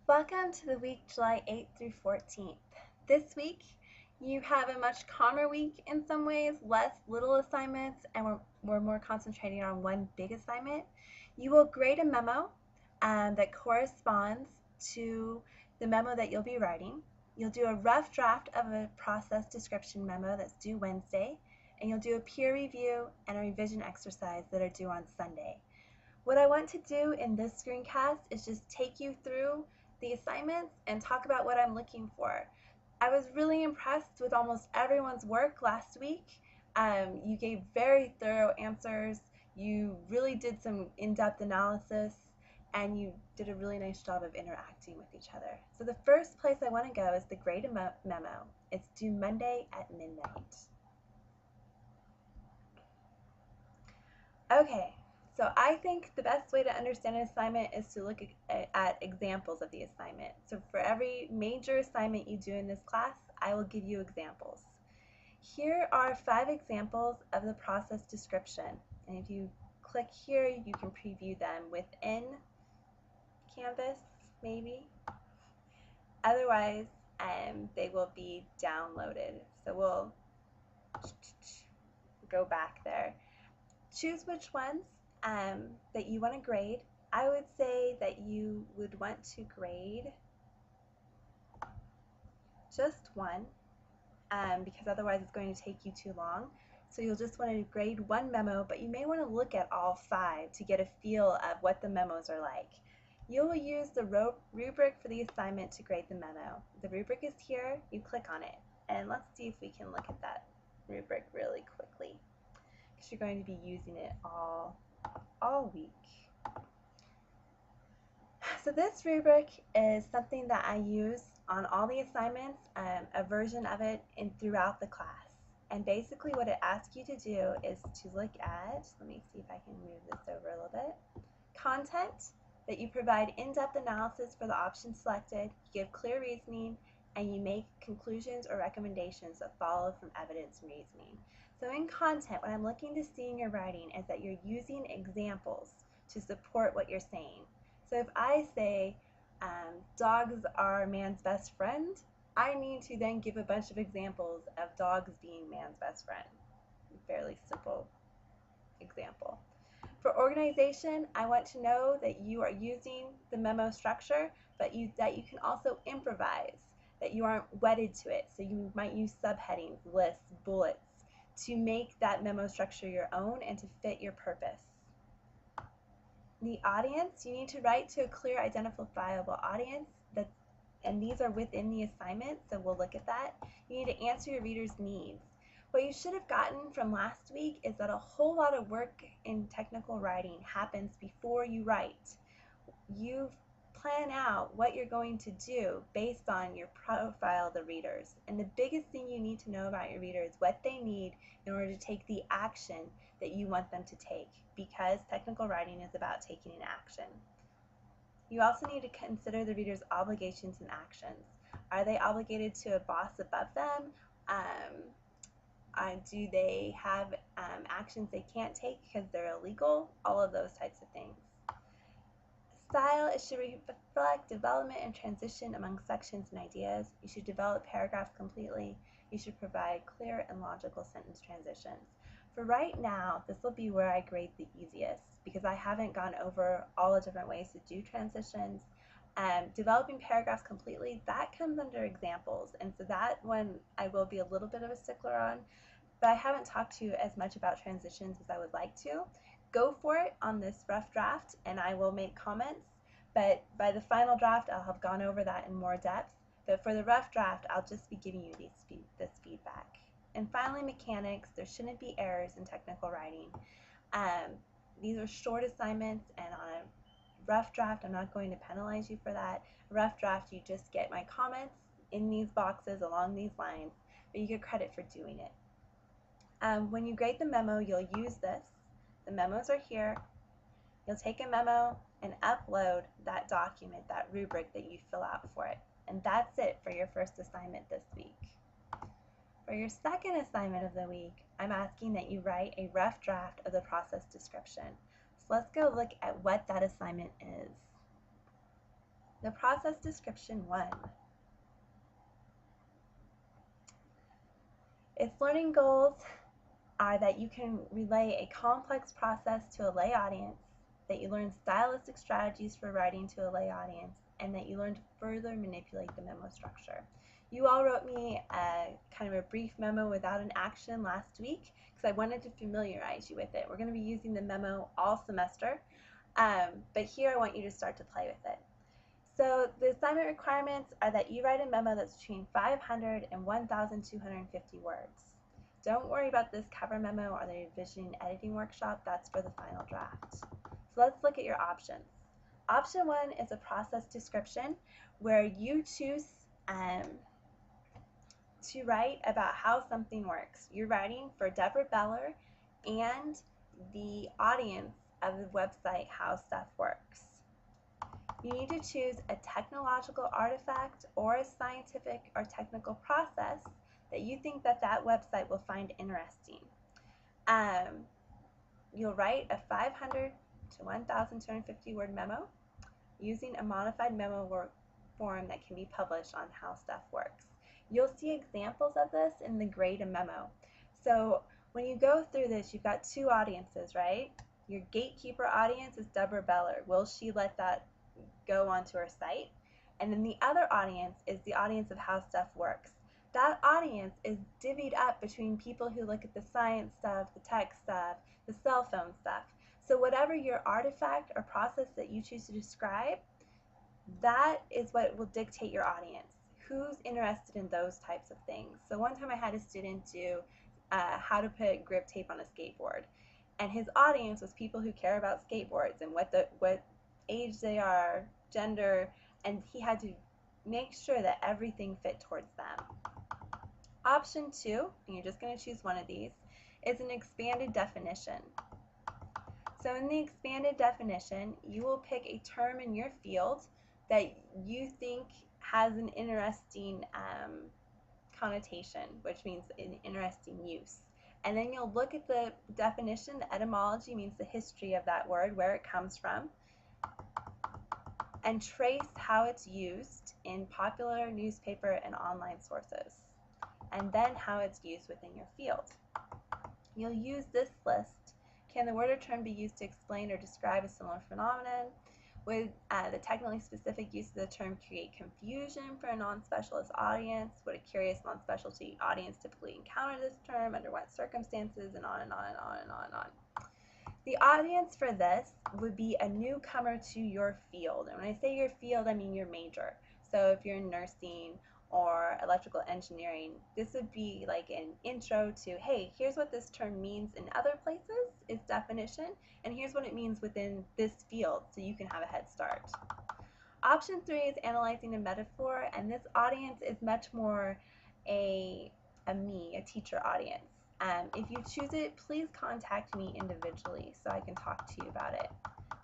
Welcome to the week July 8th through 14th. This week, you have a much calmer week in some ways, less little assignments, and we're more concentrating on one big assignment. You will grade a memo that corresponds to the memo that you'll be writing. You'll do a rough draft of a process description memo that's due Wednesday, and you'll do a peer review and a revision exercise that are due on Sunday. What I want to do in this screencast is just take you through the assignments and talk about what I'm looking for. I was really impressed with almost everyone's work last week. You gave very thorough answers. You really did some in-depth analysis, and you did a really nice job of interacting with each other. So the first place I want to go is the grade memo. It's due Monday at midnight. Okay, so I think the best way to understand an assignment is to look at examples of the assignment. So for every major assignment you do in this class, I will give you examples. Here are 5 examples of the process description. And if you click here, you can preview them within Canvas, maybe. Otherwise, they will be downloaded. So we'll go back there. Choose which ones that you want to grade. I would say that you would want to grade just one because otherwise it's going to take you too long. So you'll just want to grade one memo, but you may want to look at all 5 to get a feel of what the memos are like. You will use the rubric for the assignment to grade the memo. The rubric is here, you click on it, and let's see if we can look at that rubric really quickly, because you're going to be using it all week. So this rubric is something that I use on all the assignments, a version of it throughout the class. And basically what it asks you to do is to look at, let me see if I can move this over a little bit, content, that you provide in-depth analysis for the options selected, you give clear reasoning, and you make conclusions or recommendations that follow from evidence and reasoning. So in content, what I'm looking to see in your writing is that you're using examples to support what you're saying. So if I say, dogs are man's best friend, I need to then give a bunch of examples of dogs being man's best friend. Fairly simple example. For organization, I want to know that you are using the memo structure, but that you can also improvise, that you aren't wedded to it. So you might use subheadings, lists, bullets to make that memo structure your own and to fit your purpose. The audience, you need to write to a clear, identifiable audience, and these are within the assignment, so we'll look at that. You need to answer your reader's needs. What you should have gotten from last week is that a whole lot of work in technical writing happens before you write. You plan out what you're going to do based on your profile of the readers. And the biggest thing you need to know about your reader is what they need in order to take the action that you want them to take, because technical writing is about taking an action. You also need to consider the reader's obligations and actions. Are they obligated to a boss above them? Do they have actions they can't take because they're illegal? All of those types of things. Style, it should reflect development and transition among sections and ideas. You should develop paragraphs completely. You should provide clear and logical sentence transitions. For right now, this will be where I grade the easiest because I haven't gone over all the different ways to do transitions. Developing paragraphs completely, that comes under examples, and so that one I will be a little bit of a stickler on, but I haven't talked to you as much about transitions as I would like to. Go for it on this rough draft and I will make comments, but by the final draft I'll have gone over that in more depth. But for the rough draft, I'll just be giving you this feedback. And finally, mechanics. There shouldn't be errors in technical writing. These are short assignments, and on a rough draft, I'm not going to penalize you for that. A rough draft, you just get my comments in these boxes along these lines, but you get credit for doing it. When you grade the memo, you'll use this. The memos are here. You'll take a memo and upload that document, that rubric that you fill out for it. And that's it for your first assignment this week. For your second assignment of the week, I'm asking that you write a rough draft of the process description. So let's go look at what that assignment is. The process description 1. Its learning goals are that you can relay a complex process to a lay audience, that you learn stylistic strategies for writing to a lay audience, and that you learn to further manipulate the memo structure. You all wrote me a kind of a brief memo without an action last week because I wanted to familiarize you with it. We're going to be using the memo all semester, but here I want you to start to play with it. So the assignment requirements are that you write a memo that's between 500 and 1,250 words. Don't worry about this cover memo or the revision editing workshop. That's for the final draft. So let's look at your options. Option 1 is a process description where you choose to write about how something works. You're writing for Deborah Beller and the audience of the website How Stuff Works. You need to choose a technological artifact or a scientific or technical process that you think that website will find interesting. You'll write a 500 to 1,250 word memo using a modified memo form that can be published on How Stuff Works. You'll see examples of this in the grade a memo. So when you go through this, you've got two audiences, right? Your gatekeeper audience is Deborah Beller. Will she let that go onto her site? And then the other audience is the audience of How Stuff Works. That audience is divvied up between people who look at the science stuff, the tech stuff, the cell phone stuff. So whatever your artifact or process that you choose to describe, that is what will dictate your audience. Who's interested in those types of things? So one time I had a student do how to put grip tape on a skateboard, and his audience was people who care about skateboards and what age they are, gender, and he had to make sure that everything fit towards them. Option 2, and you're just going to choose one of these, is an expanded definition. So in the expanded definition, you will pick a term in your field that you think has an interesting connotation, which means an interesting use. And then you'll look at the definition. The etymology means the history of that word, where it comes from, and trace how it's used in popular newspaper and online sources, and then how it's used within your field. You'll use this list. Can the word or term be used to explain or describe a similar phenomenon? Would the technically specific use of the term create confusion for a non-specialist audience? Would a curious non-specialty audience typically encounter this term? Under what circumstances? And on and on and on and on and on. The audience for this would be a newcomer to your field. And when I say your field, I mean your major. So if you're in nursing or electrical engineering, this would be like an intro to, hey, here's what this term means in other places, its definition, and here's what it means within this field, so you can have a head start. Option 3 is analyzing a metaphor, and this audience is much more a teacher audience. If you choose it, please contact me individually so I can talk to you about it.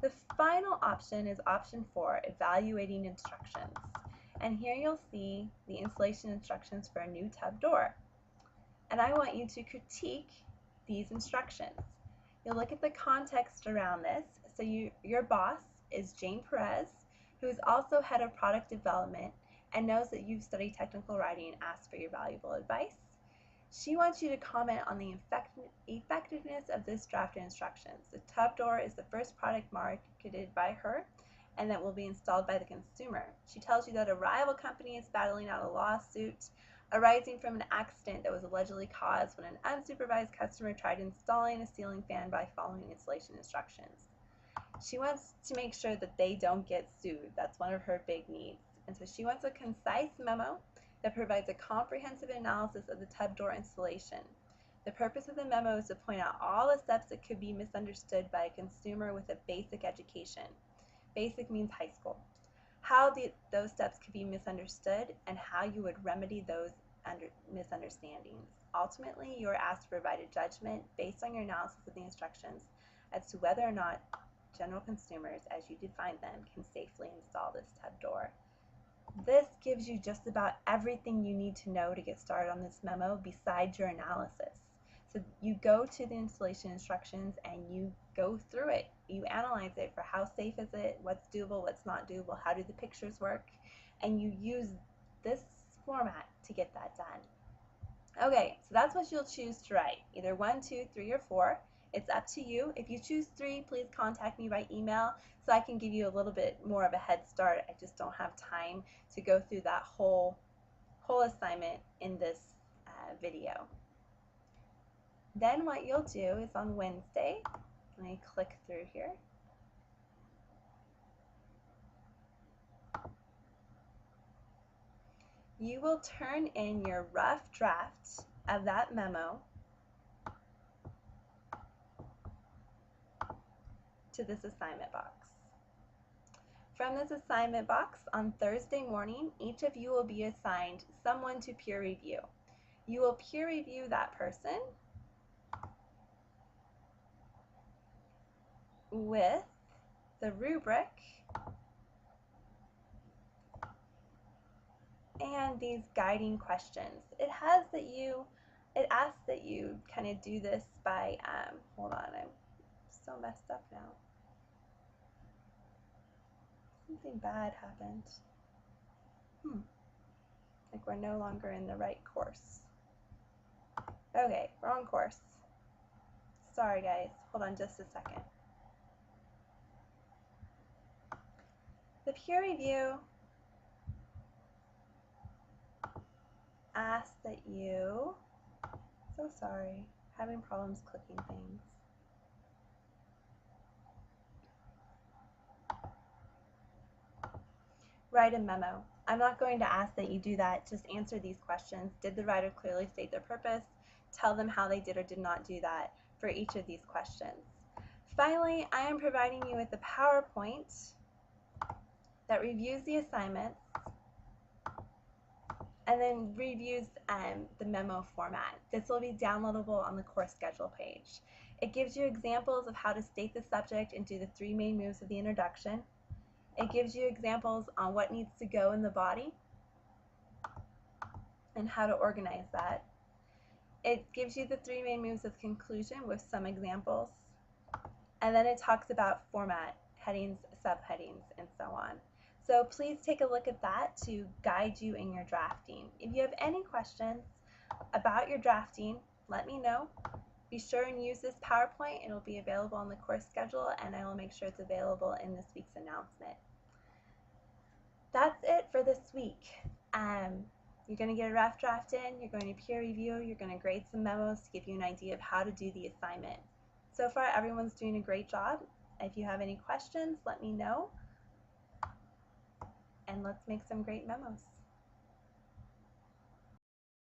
The final option is option 4, evaluating instructions. And here you'll see the installation instructions for a new tub door. And I want you to critique these instructions. You'll look at the context around this. So your boss is Jane Perez, who is also head of product development and knows that you've studied technical writing and asked for your valuable advice. She wants you to comment on the effectiveness of this draft instructions. The tub door is the first product marketed by her and that will be installed by the consumer. She tells you that a rival company is battling out a lawsuit arising from an accident that was allegedly caused when an unsupervised customer tried installing a ceiling fan by following installation instructions. She wants to make sure that they don't get sued. That's one of her big needs. And so she wants a concise memo that provides a comprehensive analysis of the tub door installation. The purpose of the memo is to point out all the steps that could be misunderstood by a consumer with a basic education. Basic means high school. How those steps could be misunderstood and how you would remedy those misunderstandings. Ultimately, you are asked to provide a judgment based on your analysis of the instructions as to whether or not general consumers, as you define them, can safely install this tub door. This gives you just about everything you need to know to get started on this memo besides your analysis. So you go to the installation instructions and you go through it. You analyze it for how safe is it, what's doable, what's not doable, how do the pictures work, and you use this format to get that done. Okay, so that's what you'll choose to write, either 1, 2, 3, or 4. It's up to you. If you choose 3, please contact me by email so I can give you a little bit more of a head start. I just don't have time to go through that whole assignment in this video. Then what you'll do is on Wednesday, let me click through here. You will turn in your rough draft of that memo to this assignment box. From this assignment box on Thursday morning, each of you will be assigned someone to peer review. You will peer review that person with the rubric and these guiding questions. It asks that you kind of do this by, hold on, I'm so messed up now. Something bad happened. Like we're no longer in the right course. Okay, wrong course. Sorry guys, hold on just a second. The peer review asks that you, so sorry, having problems clicking things. Write a memo. I'm not going to ask that you do that, just answer these questions. Did the writer clearly state their purpose? Tell them how they did or did not do that for each of these questions. Finally, I am providing you with a PowerPoint that reviews the assignments and then reviews the memo format. This will be downloadable on the course schedule page. It gives you examples of how to state the subject and do the 3 main moves of the introduction. It gives you examples on what needs to go in the body and how to organize that. It gives you the 3 main moves of conclusion with some examples. And then it talks about format, headings, subheadings, and so on. So please take a look at that to guide you in your drafting. If you have any questions about your drafting, let me know. Be sure and use this PowerPoint. It will be available on the course schedule, and I will make sure it's available in this week's announcement. That's it for this week. You're going to get a rough draft in, you're going to peer review, you're going to grade some memos to give you an idea of how to do the assignment. So far, everyone's doing a great job. If you have any questions, let me know, and let's make some great memos.